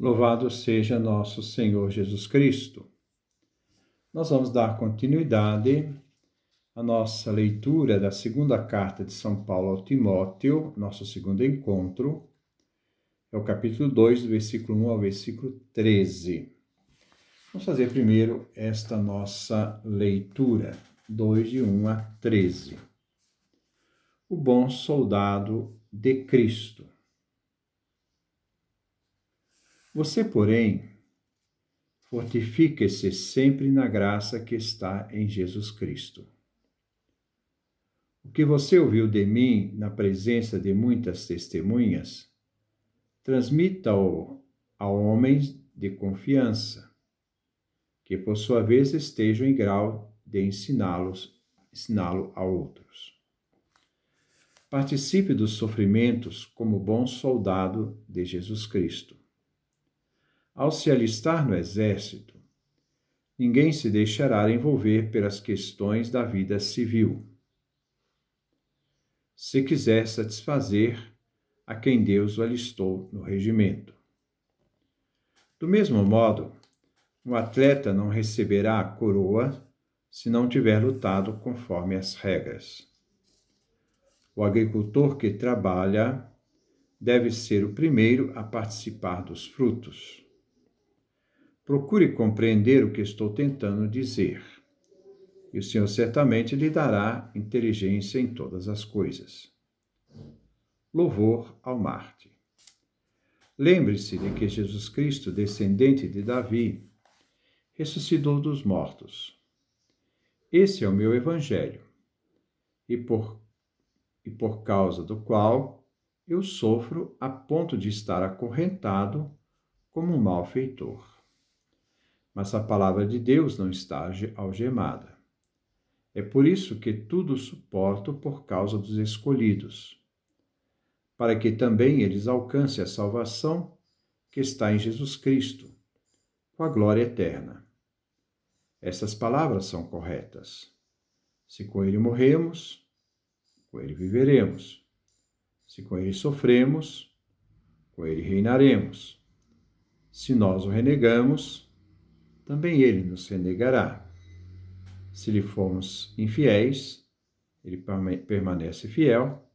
Louvado seja nosso Senhor Jesus Cristo. Nós vamos dar continuidade à nossa leitura da segunda carta de São Paulo ao Timóteo, nosso segundo encontro. É o capítulo 2, do versículo 1 ao versículo 13. Vamos fazer primeiro esta nossa leitura, 2 de 1 a 13. O bom soldado de Cristo. Você, porém, fortifique-se sempre na graça que está em Jesus Cristo. O que você ouviu de mim na presença de muitas testemunhas, transmita-o a homens de confiança, que por sua vez estejam em grau de ensiná-lo a outros. Participe dos sofrimentos como bom soldado de Jesus Cristo. Ao se alistar no exército, ninguém se deixará envolver pelas questões da vida civil, se quiser satisfazer a quem Deus o alistou no regimento. Do mesmo modo, um atleta não receberá a coroa se não tiver lutado conforme as regras. O agricultor que trabalha deve ser o primeiro a participar dos frutos. Procure compreender o que estou tentando dizer, e o Senhor certamente lhe dará inteligência em todas as coisas. Louvor ao Marte. Lembre-se de que Jesus Cristo, descendente de Davi, ressuscitou dos mortos. Esse é o meu evangelho, e por causa do qual eu sofro a ponto de estar acorrentado como um malfeitor. Mas a palavra de Deus não está algemada. É por isso que tudo suporto por causa dos escolhidos, para que também eles alcancem a salvação que está em Jesus Cristo, com a glória eterna. Essas palavras são corretas. Se com ele morremos, com ele viveremos. Se com ele sofremos, com ele reinaremos. Se nós o renegamos, também ele nos renegará. Se lhe formos infiéis, ele permanece fiel,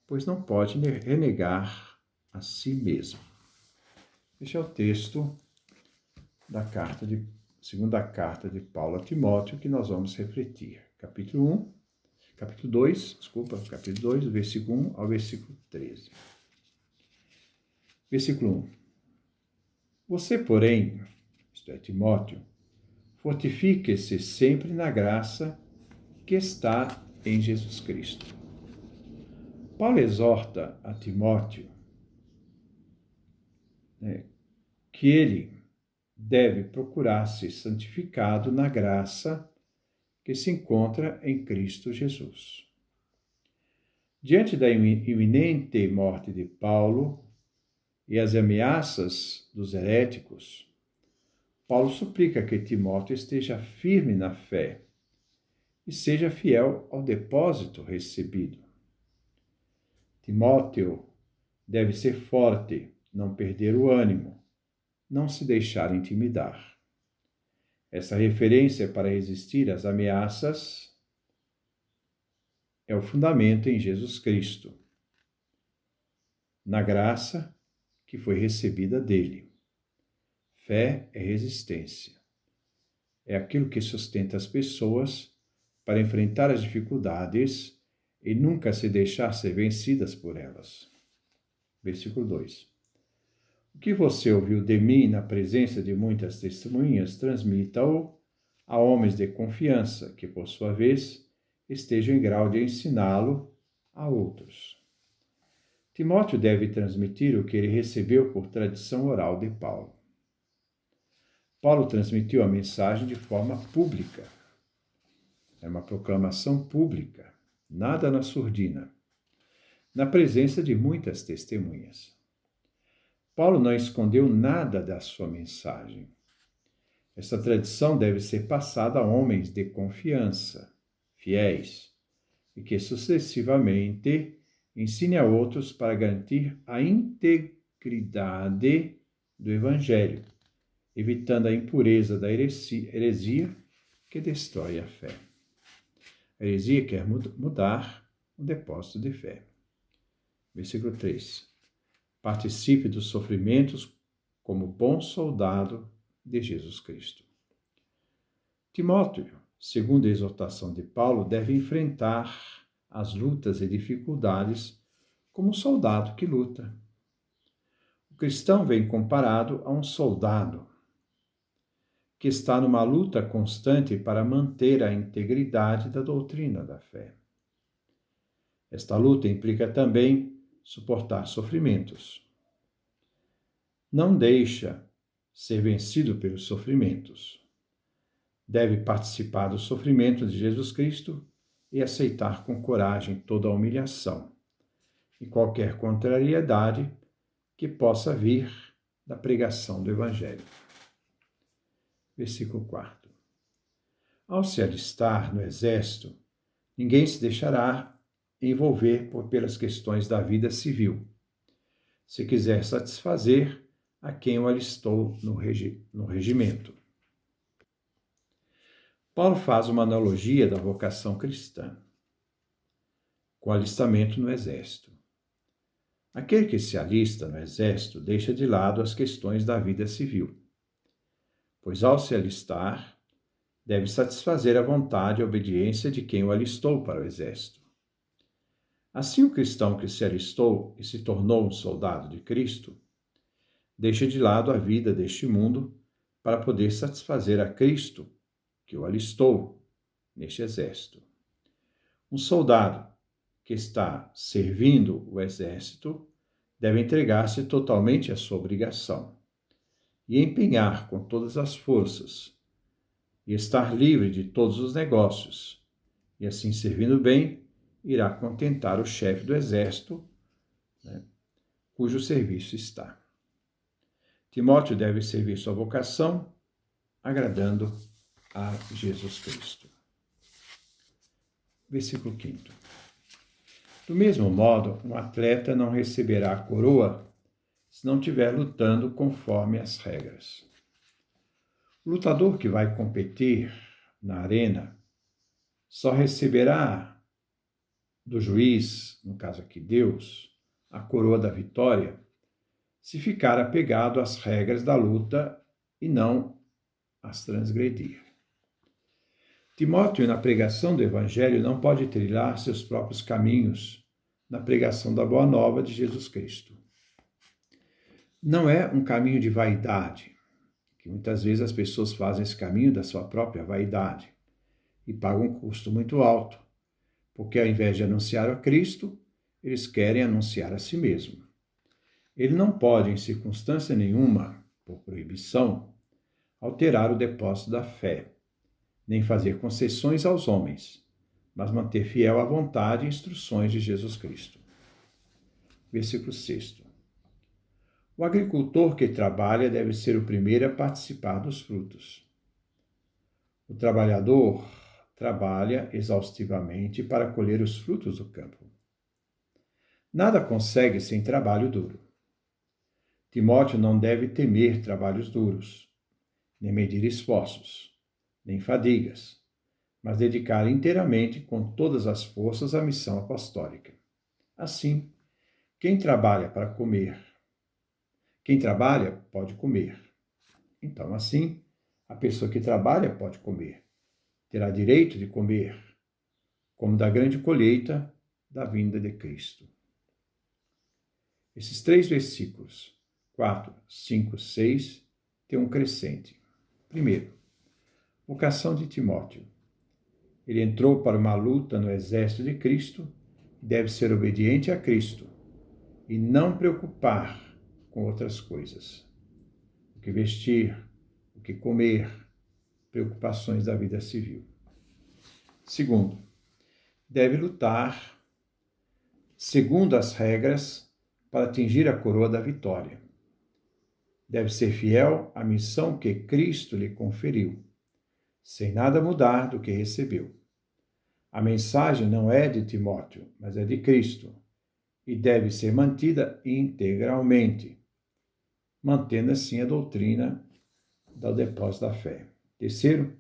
pois não pode renegar a si mesmo. Este é o texto da segunda carta de Paulo a Timóteo, que nós vamos refletir. Capítulo 2, do versículo 1 ao versículo 13. Versículo 1. Você, porém, isto é, Timóteo, fortifique-se sempre na graça que está em Jesus Cristo. Paulo exorta a Timóteo que ele deve procurar ser santificado na graça que se encontra em Cristo Jesus. Diante da iminente morte de Paulo e as ameaças dos heréticos, Paulo suplica que Timóteo esteja firme na fé e seja fiel ao depósito recebido. Timóteo deve ser forte, não perder o ânimo, não se deixar intimidar. Essa referência para resistir às ameaças é o fundamento em Jesus Cristo, na graça que foi recebida dele. Fé é resistência. É aquilo que sustenta as pessoas para enfrentar as dificuldades e nunca se deixar ser vencidas por elas. Versículo 2. O que você ouviu de mim na presença de muitas testemunhas, transmita-o a homens de confiança, que, por sua vez, estejam em grau de ensiná-lo a outros. Timóteo deve transmitir o que ele recebeu por tradição oral de Paulo. Paulo transmitiu a mensagem de forma pública. É uma proclamação pública, nada na surdina, na presença de muitas testemunhas. Paulo não escondeu nada da sua mensagem. Essa tradição deve ser passada a homens de confiança, fiéis, e que sucessivamente ensine a outros para garantir a integridade do Evangelho, evitando a impureza da heresia que destrói a fé. A heresia quer mudar o depósito de fé. Versículo 3. Participe dos sofrimentos como bom soldado de Jesus Cristo. Timóteo, segundo a exortação de Paulo, deve enfrentar as lutas e dificuldades como um soldado que luta. O cristão vem comparado a um soldado que está numa luta constante para manter a integridade da doutrina da fé. Esta luta implica também suportar sofrimentos. Não deixa ser vencido pelos sofrimentos. Deve participar do sofrimento de Jesus Cristo e aceitar com coragem toda a humilhação e qualquer contrariedade que possa vir da pregação do Evangelho. Versículo 4. Ao se alistar no exército, ninguém se deixará envolver pelas questões da vida civil, se quiser satisfazer a quem o alistou no regimento. Paulo faz uma analogia da vocação cristã com o alistamento no exército. Aquele que se alista no exército deixa de lado as questões da vida civil, pois ao se alistar, deve satisfazer a vontade e a obediência de quem o alistou para o exército. Assim, o cristão que se alistou e se tornou um soldado de Cristo, deixa de lado a vida deste mundo para poder satisfazer a Cristo, que o alistou neste exército. Um soldado que está servindo o exército deve entregar-se totalmente à sua obrigação e empenhar com todas as forças e estar livre de todos os negócios, e assim, servindo bem, irá contentar o chefe do exército, cujo serviço está. Timóteo deve servir sua vocação, agradando a Jesus Cristo. Versículo 5. Do mesmo modo, um atleta não receberá a coroa se não estiver lutando conforme as regras. O lutador que vai competir na arena só receberá do juiz, no caso aqui Deus, a coroa da vitória, se ficar apegado às regras da luta e não as transgredir. Timóteo, na pregação do Evangelho, não pode trilhar seus próprios caminhos na pregação da Boa Nova de Jesus Cristo. Não é um caminho de vaidade, que muitas vezes as pessoas fazem esse caminho da sua própria vaidade e pagam um custo muito alto, porque ao invés de anunciar a Cristo, eles querem anunciar a si mesmo. Ele não pode, em circunstância nenhuma, por proibição, alterar o depósito da fé, nem fazer concessões aos homens, mas manter fiel à vontade e instruções de Jesus Cristo. Versículo 6. O agricultor que trabalha deve ser o primeiro a participar dos frutos. O trabalhador trabalha exaustivamente para colher os frutos do campo. Nada consegue sem trabalho duro. Timóteo não deve temer trabalhos duros, nem medir esforços, nem fadigas, mas dedicar inteiramente com todas as forças à missão apostólica. Assim, quem trabalha pode comer. Então, assim, a pessoa que trabalha pode comer. Terá direito de comer, como da grande colheita da vinda de Cristo. Esses 3 versículos, 4, 5, 6, têm um crescente. Primeiro, vocação de Timóteo. Ele entrou para uma luta no exército de Cristo e deve ser obediente a Cristo e não preocupar com outras coisas. O que vestir, o que comer, preocupações da vida civil. Segundo, deve lutar segundo as regras para atingir a coroa da vitória. Deve ser fiel à missão que Cristo lhe conferiu, sem nada mudar do que recebeu. A mensagem não é de Timóteo, mas é de Cristo, e deve ser mantida integralmente. mantendo assim a doutrina do depósito da fé. Terceiro,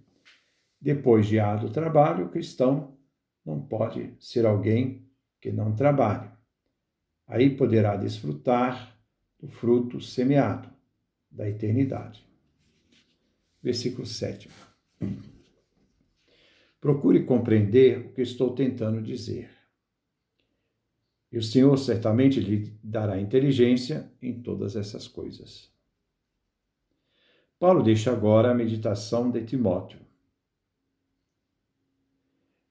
depois de árduo trabalho, o cristão não pode ser alguém que não trabalhe. Aí poderá desfrutar do fruto semeado da eternidade. Versículo 7. Procure compreender o que estou tentando dizer. E o Senhor certamente lhe dará inteligência em todas essas coisas. Paulo deixa agora a meditação de Timóteo.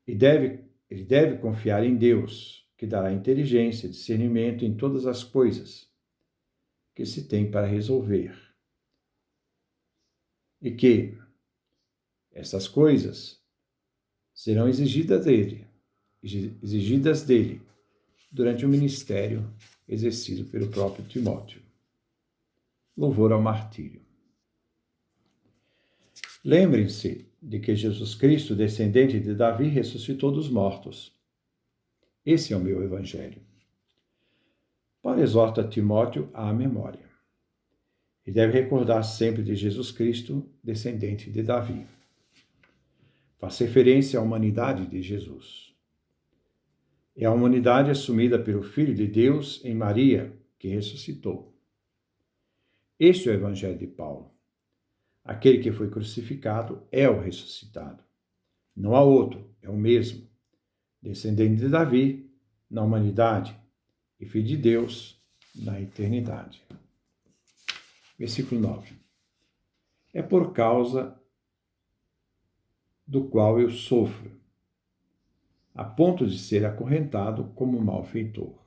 Ele deve confiar em Deus, que dará inteligência e discernimento em todas as coisas que se tem para resolver. E que essas coisas serão exigidas dele durante o ministério exercido pelo próprio Timóteo. Louvor ao martírio. Lembrem-se de que Jesus Cristo, descendente de Davi, ressuscitou dos mortos. Esse é o meu evangelho. Paulo exorta Timóteo à memória. E deve recordar sempre de Jesus Cristo, descendente de Davi. Faz referência à humanidade de Jesus. É a humanidade assumida pelo Filho de Deus em Maria, que ressuscitou. Este é o evangelho de Paulo. Aquele que foi crucificado é o ressuscitado. Não há outro, é o mesmo. Descendente de Davi, na humanidade, e Filho de Deus, na eternidade. Versículo 9. É por causa do qual eu sofro, a ponto de ser acorrentado como malfeitor.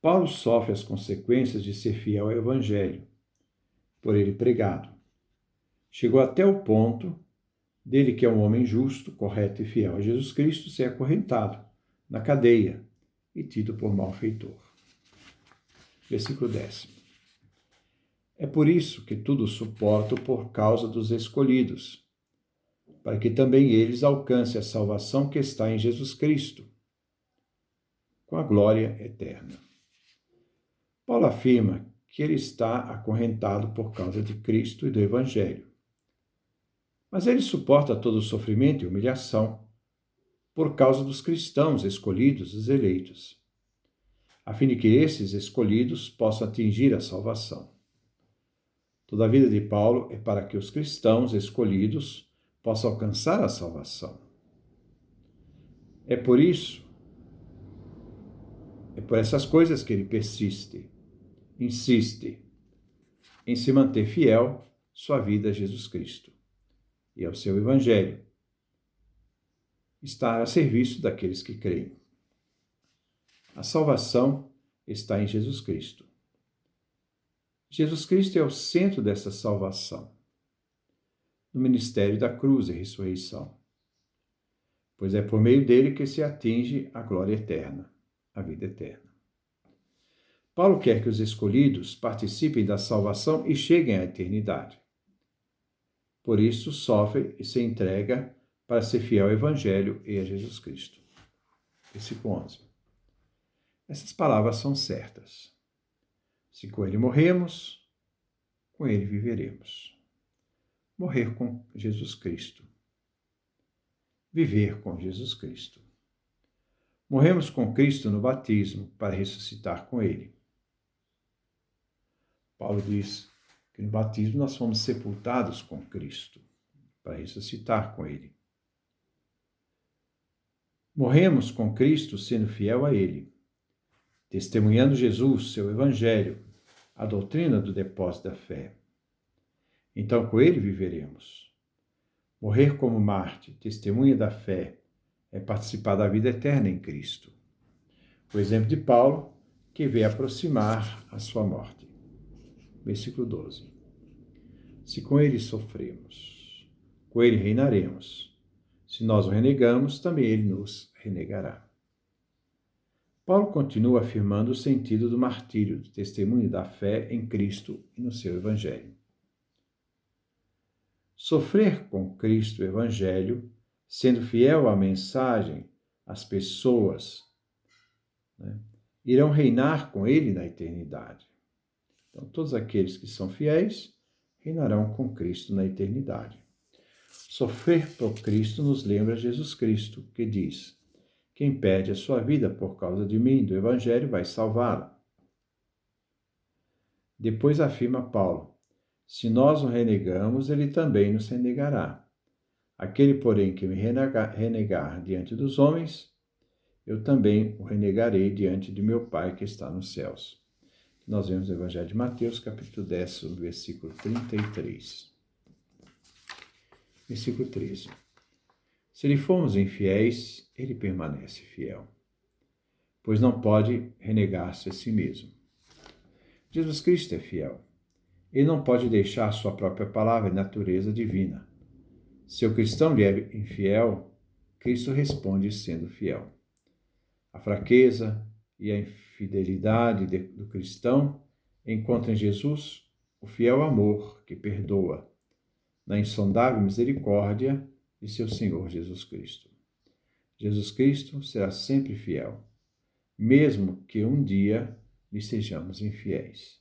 Paulo sofre as consequências de ser fiel ao Evangelho, por ele pregado. Chegou até o ponto dele, que é um homem justo, correto e fiel a Jesus Cristo, ser acorrentado na cadeia e tido por malfeitor. Versículo 10. É por isso que tudo suporto por causa dos escolhidos, para que também eles alcancem a salvação que está em Jesus Cristo, com a glória eterna. Paulo afirma que ele está acorrentado por causa de Cristo e do Evangelho. Mas ele suporta todo o sofrimento e humilhação por causa dos cristãos escolhidos, os eleitos, a fim de que esses escolhidos possam atingir a salvação. Toda a vida de Paulo é para que os cristãos escolhidos possam alcançar a salvação. É por essas coisas que ele persiste, insiste em se manter fiel sua vida a Jesus Cristo e ao seu Evangelho, estar a serviço daqueles que creem. A salvação está em Jesus Cristo. Jesus Cristo é o centro dessa salvação, no ministério da cruz e ressurreição, pois é por meio dele que se atinge a glória eterna, a vida eterna. Paulo quer que os escolhidos participem da salvação e cheguem à eternidade. Por isso, sofre e se entrega para ser fiel ao Evangelho e a Jesus Cristo. Versículo 11. Essas palavras são certas. Se com ele morremos, com ele viveremos. Morrer com Jesus Cristo. Viver com Jesus Cristo. Morremos com Cristo no batismo para ressuscitar com ele. Paulo diz que no batismo nós fomos sepultados com Cristo para ressuscitar com ele. Morremos com Cristo sendo fiel a ele, testemunhando Jesus, seu Evangelho, a doutrina do depósito da fé. Então com ele viveremos. Morrer como mártir, testemunha da fé, é participar da vida eterna em Cristo. O exemplo de Paulo, que veio aproximar a sua morte. Versículo 12. Se com ele sofremos, com ele reinaremos. Se nós o renegamos, também ele nos renegará. Paulo continua afirmando o sentido do martírio, do testemunho da fé em Cristo e no seu Evangelho. Sofrer com Cristo o Evangelho, sendo fiel à mensagem, às pessoas, irão reinar com ele na eternidade. Então, todos aqueles que são fiéis reinarão com Cristo na eternidade. Sofrer por Cristo nos lembra Jesus Cristo, que diz: quem perde a sua vida por causa de mim, do Evangelho, vai salvá-la. Depois afirma Paulo: se nós o renegamos, ele também nos renegará. Aquele, porém, que me renegar diante dos homens, eu também o renegarei diante de meu Pai que está nos céus. Nós vemos no Evangelho de Mateus, capítulo 10, versículo 33. Versículo 13. Se lhe formos infiéis, ele permanece fiel, pois não pode renegar-se a si mesmo. Jesus Cristo é fiel. Ele não pode deixar sua própria palavra e natureza divina. Se o cristão lhe é infiel, Cristo responde sendo fiel. A fraqueza e a infidelidade do cristão encontram em Jesus o fiel amor que perdoa, na insondável misericórdia de seu Senhor Jesus Cristo. Jesus Cristo será sempre fiel, mesmo que um dia lhe sejamos infiéis.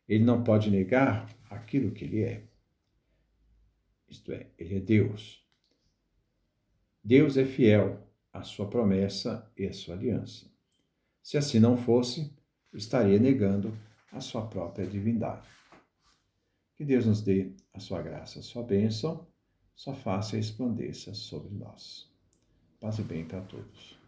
Ele não pode negar aquilo que ele é. Isto é, ele é Deus. Deus é fiel à sua promessa e à sua aliança. Se assim não fosse, estaria negando a sua própria divindade. Que Deus nos dê a sua graça, a sua bênção, sua face resplandeça sobre nós. Paz e bem para todos.